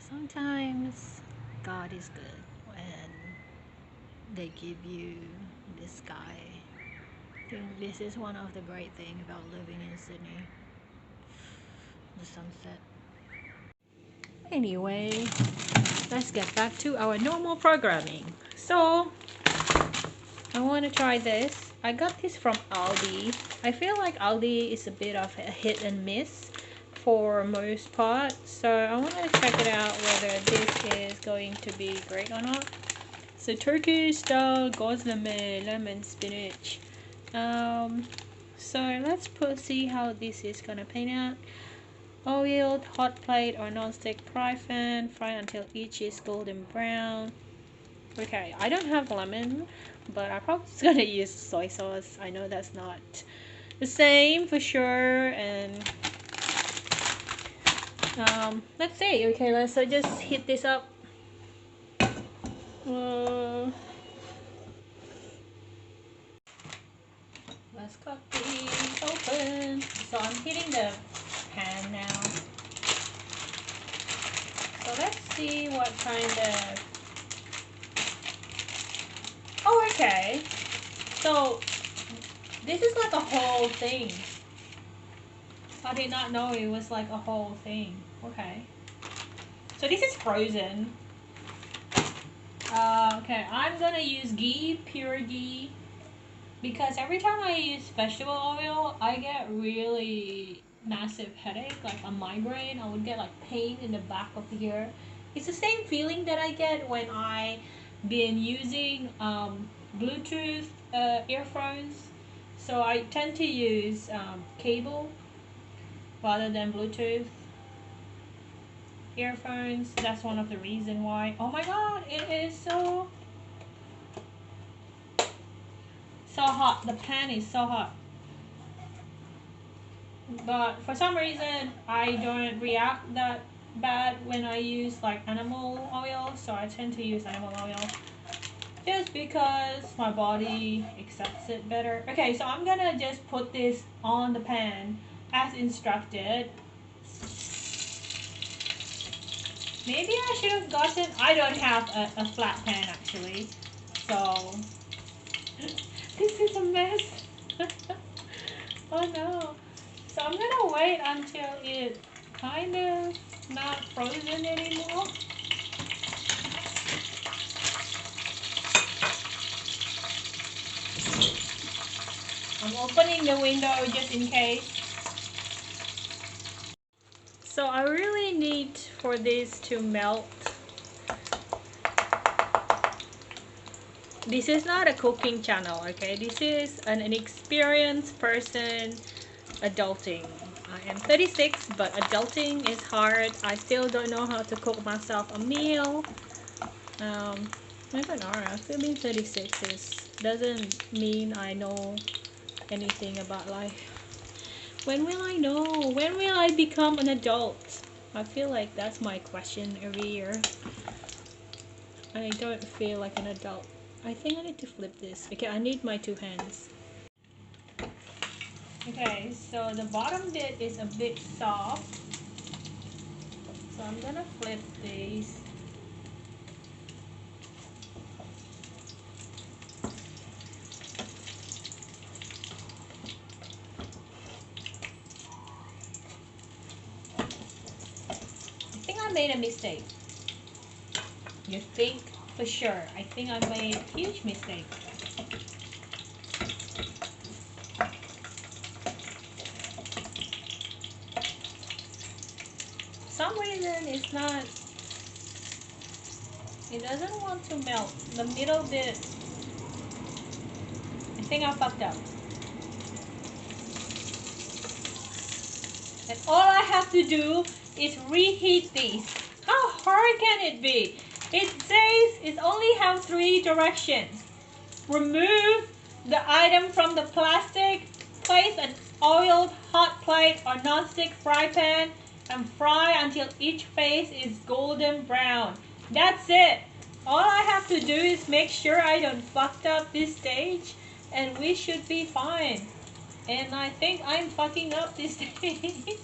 Sometimes God is good when they give you the sky. I think this is one of the great things about living in Sydney, the sunset. Anyway, let's get back to our normal programming. So, I want to try this. I got this from Aldi. I feel like Aldi is a bit of a hit and miss for most part, so I want to check it out whether this is going to be great or not. So Turkish style Gozleme lemon spinach. So let's see how this is gonna pan out. Oiled hot plate or non-stick fry pan. Fry until each is golden brown. Okay, I don't have lemon, but I'm probably just gonna use soy sauce. I know that's not the same for sure. And let's see. Okay, let's just heat this up. Let's cut these open. So I'm heating the pan now. So let's see what kind of... Oh, okay. So this is like a whole thing. I did not know it was like a whole thing. Okay. So this is frozen. Okay, I'm gonna use ghee, pure ghee. Because every time I use vegetable oil, I get really massive headache, like a migraine. I would get like pain in the back of the ear. It's the same feeling that I get when I been using Bluetooth earphones. So I tend to use cable rather than Bluetooth earphones. That's one of the reason why. Oh my god, it is so hot. The pan is so hot. But for some reason I don't react that bad when I use like animal oil, so I tend to use animal oil just because my body accepts it better. Okay, so I'm gonna just put this on the pan as instructed. Maybe I should have gotten... I don't have a flat pan actually, so this is a mess. Oh no. So I'm gonna wait until it kind of not frozen anymore. I'm opening the window just in case. So I really need for this to melt. This is not a cooking channel, okay? This is an experienced person adulting. I am 36, but adulting is hard. I still don't know how to cook myself a meal. I don't know. I feel being 36 doesn't mean I know anything about life. When will I know? When will I become an adult? I feel like that's my question every year. I don't feel like an adult. I think I need to flip this. Okay, I need my two hands. Okay, so the bottom bit is a bit soft. So I'm gonna flip these. I think I made a mistake. You think? For sure. I think I made a huge mistake. For some reason it's not... It doesn't want to melt. The middle bit... I think I fucked up. And all I have to do is reheat these. How hard can it be? It says it only has 3 directions. Remove the item from the plastic, place an oiled hot plate or non-stick fry pan, and fry until each face is golden brown. That's it. All I have to do is make sure I don't fuck up this stage, and we should be fine. And I think I'm fucking up this stage.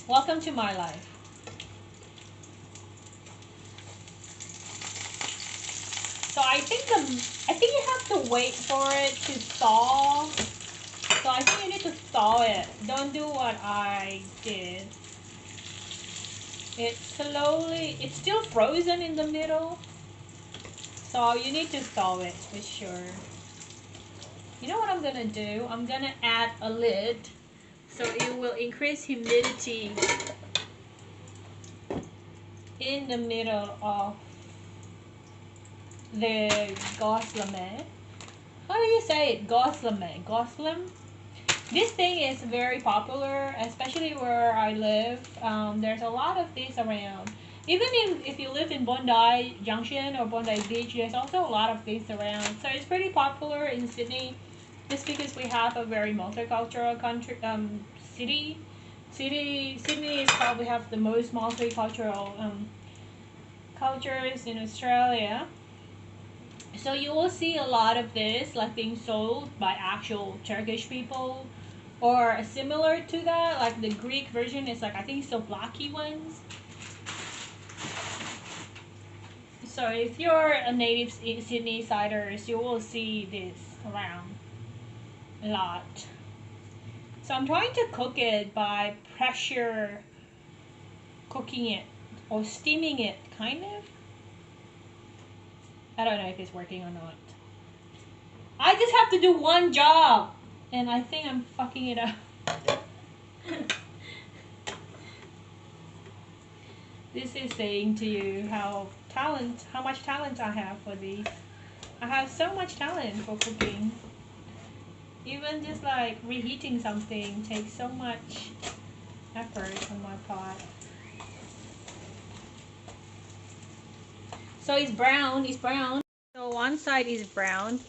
Welcome to my life. So I think you have to wait for it to thaw. So I think you need to thaw it. Don't do what I did. It's still frozen in the middle. So you need to thaw it for sure. You know what I'm gonna do? I'm gonna add a lid so it will increase humidity in the middle of the Gozleme. How do you say it? Gozleme. Gozleme? This thing is very popular, especially where I live. There's a lot of these around. Even if you live in Bondi Junction or Bondi Beach, there's also a lot of these around. So it's pretty popular in Sydney, just because we have a very multicultural country, city. Sydney is probably have the most multicultural cultures in Australia. So you will see a lot of this like being sold by actual Turkish people, or similar to that, like the Greek version is like I think souvlaki ones. So if you're a native Sydney siders, you will see this around a lot. So I'm trying to cook it by pressure cooking it or steaming it, kind of. I don't know if it's working or not. I just have to do one job, and I think I'm fucking it up. This is saying to you how much talent I have for these. I have so much talent for cooking. Even just like reheating something takes so much effort on my part. So it's brown, So one side is brown.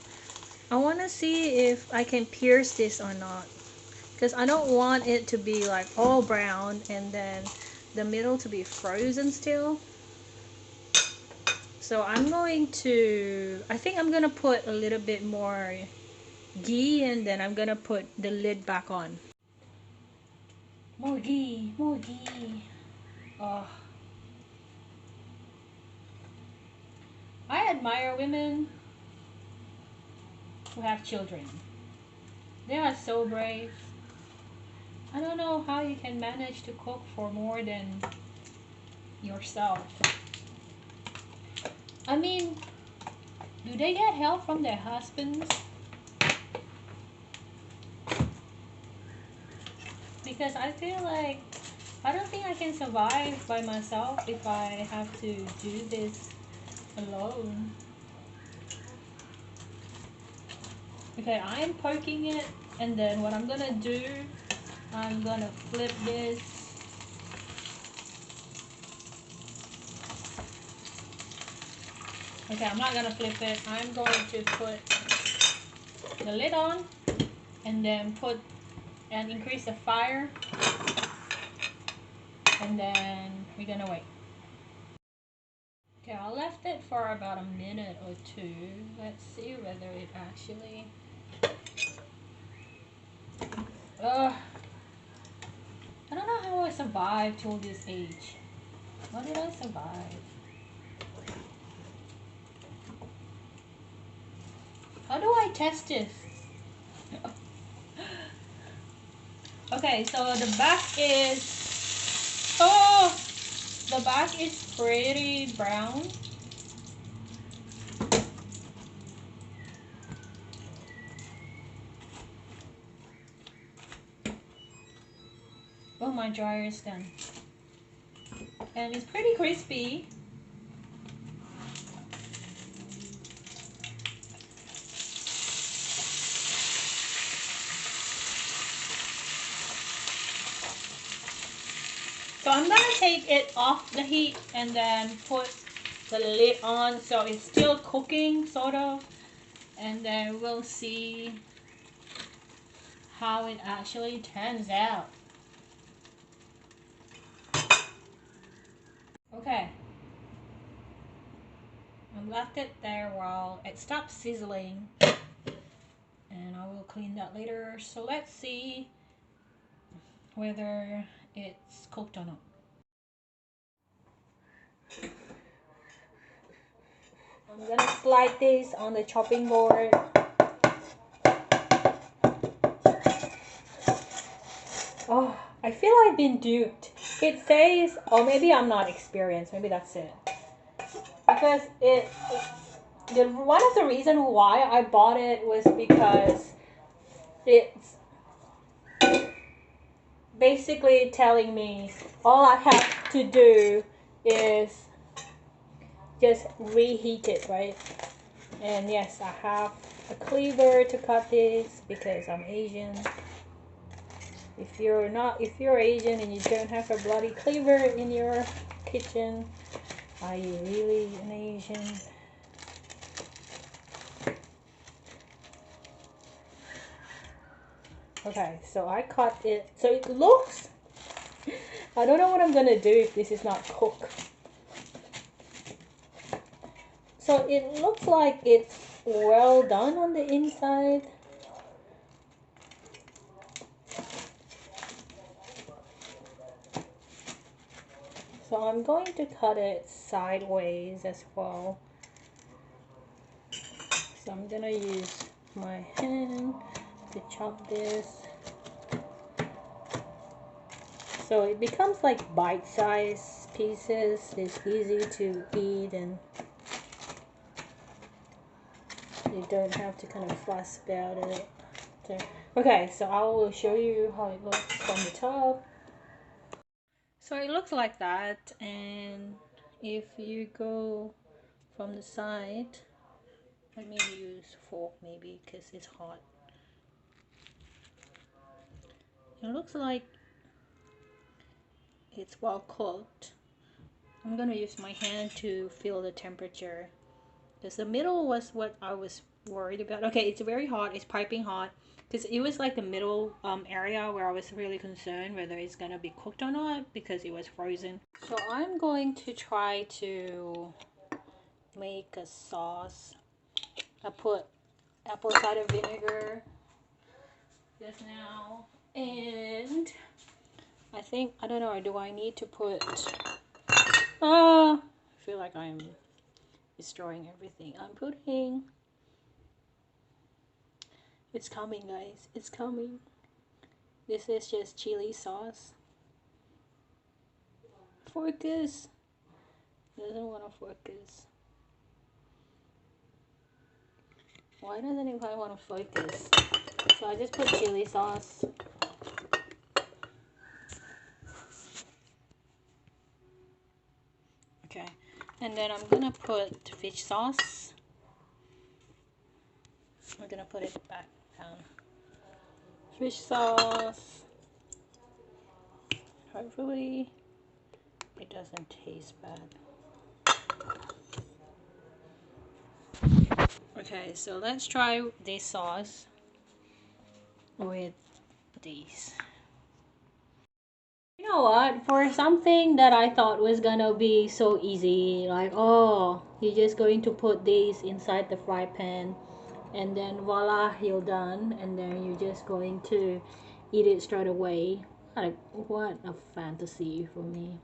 I want to see if I can pierce this or not. Because I don't want it to be like all brown and then the middle to be frozen still. So I think I'm going to put a little bit more ghee, and then I'm going to put the lid back on. More ghee, more ghee. Oh. I admire women who have children. They are so brave. I don't know how you can manage to cook for more than yourself. I mean, do they get help from their husbands? Because I feel like I don't think I can survive by myself if I have to do this alone. Okay, I'm poking it, and then what I'm gonna do, I'm gonna flip this. Okay, I'm not gonna flip it. I'm going to put the lid on and then increase the fire, and then we're gonna wait. Okay, I left it for about a minute or two. Let's see whether it actually... I don't know how I survived till this age. How did I survive? How do I test this? Okay, so the back is... Oh! The back is pretty brown. Oh, my dryer is done. And it's pretty crispy. So I'm gonna take it off the heat and then put the lid on so it's still cooking, sort of. And then we'll see how it actually turns out. Okay. I left it there while it stops sizzling. And I will clean that later. So let's see whether it's cooked or not. I'm gonna slide this on the chopping board. Oh, I feel I've been duped. It says, or maybe I'm not experienced, maybe that's it. Because one of the reasons why I bought it was because it's basically telling me all I have to do is just reheat it, right? And yes, I have a cleaver to cut this because I'm Asian. If you're Asian and you don't have a bloody cleaver in your kitchen, are you really an Asian? Okay, so I cut it. So it looks, I don't know what I'm gonna do if this is not cooked. So it looks like it's well done on the inside. So I'm going to cut it sideways as well. So I'm gonna use my hand to chop this. So it becomes like bite-sized pieces. It's easy to eat and you don't have to kind of fuss about it. So, okay, so I will show you how it looks from the top. So it looks like that, and if you go from the side, let me use fork maybe because it's hot. It looks like it's well cooked. I'm gonna use my hand to feel the temperature because the middle was what I was worried about. Okay, it's very hot. It's piping hot because it was like the middle area where I was really concerned whether it's gonna be cooked or not because it was frozen. So I'm going to try to make a sauce. I put apple cider vinegar just now, and I think, I don't know, do I need to put I feel like I'm destroying everything. I'm putting, it's coming guys, it's coming. This is just chili sauce. Focus. Doesn't want to focus. Why doesn't it want to focus? So I just put chili sauce. Okay, and then I'm gonna put fish sauce. I'm gonna put it back down. Fish sauce. Hopefully it doesn't taste bad. Okay, so let's try this sauce with these. You know what? For something that I thought was gonna be so easy, like, oh, you're just going to put these inside the fry pan and then voila, you're done, and then you're just going to eat it straight away. What a fantasy for me.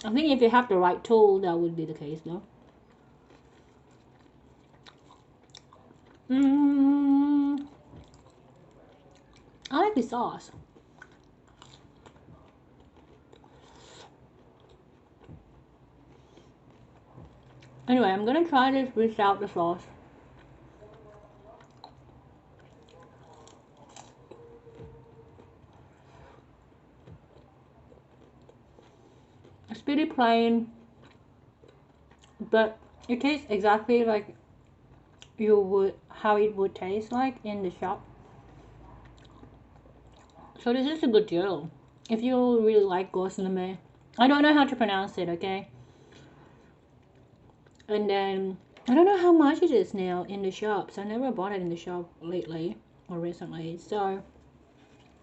I think if you have the right tool, that would be the case, no? I like the sauce. Anyway, I'm gonna try this without the sauce. It's pretty plain, but it tastes exactly like how it would taste like in the shop. So this is a good deal. If you really like Gozleme, I don't know how to pronounce it, okay? And then I don't know how much it is now in the shops. I never bought it in the shop lately or recently. So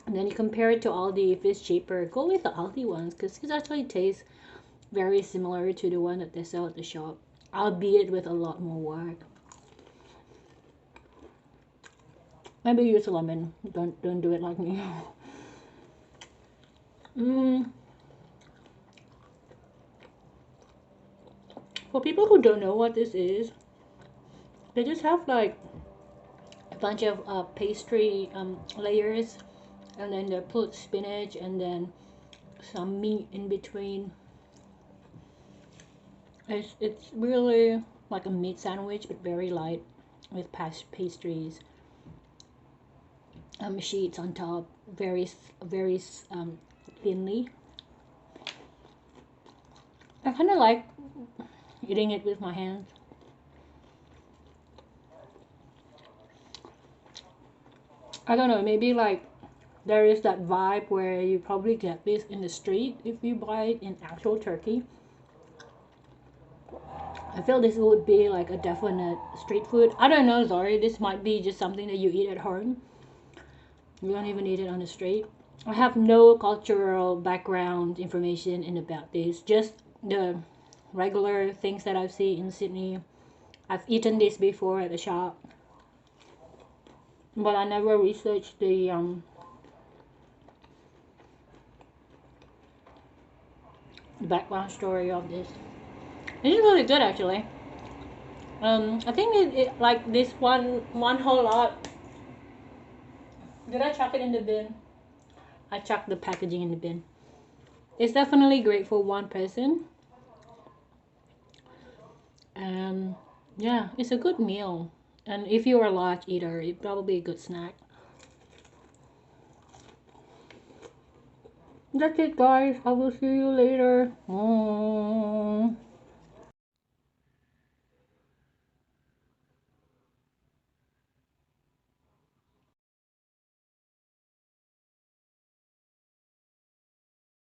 and then you compare it to Aldi. If it's cheaper, go with the Aldi ones because it actually tastes very similar to the one that they sell at the shop, albeit with a lot more work. Maybe use lemon. Don't do it like me. For people who don't know what this is, they just have like a bunch of pastry layers, and then they put spinach and then some meat in between. It's really like a meat sandwich, but very light, with pastries, sheets on top, very thinly. I kind of like eating it with my hands. I don't know, maybe like there is that vibe where you probably get this in the street if you buy it in actual Turkey. I feel this would be like a definite street food. I don't know, sorry, this might be just something that you eat at home. You don't even eat it on the street. I have no cultural background information in about this, just the regular things that I've seen in Sydney. I've eaten this before at the shop, but I never researched the background story of this. It is really good actually. I think it like this one whole lot. Did I chuck it in the bin? I chucked the packaging in the bin. It's definitely great for one person. Yeah, it's a good meal. And if you're a large eater, it's probably a good snack. That's it, guys. I will see you later.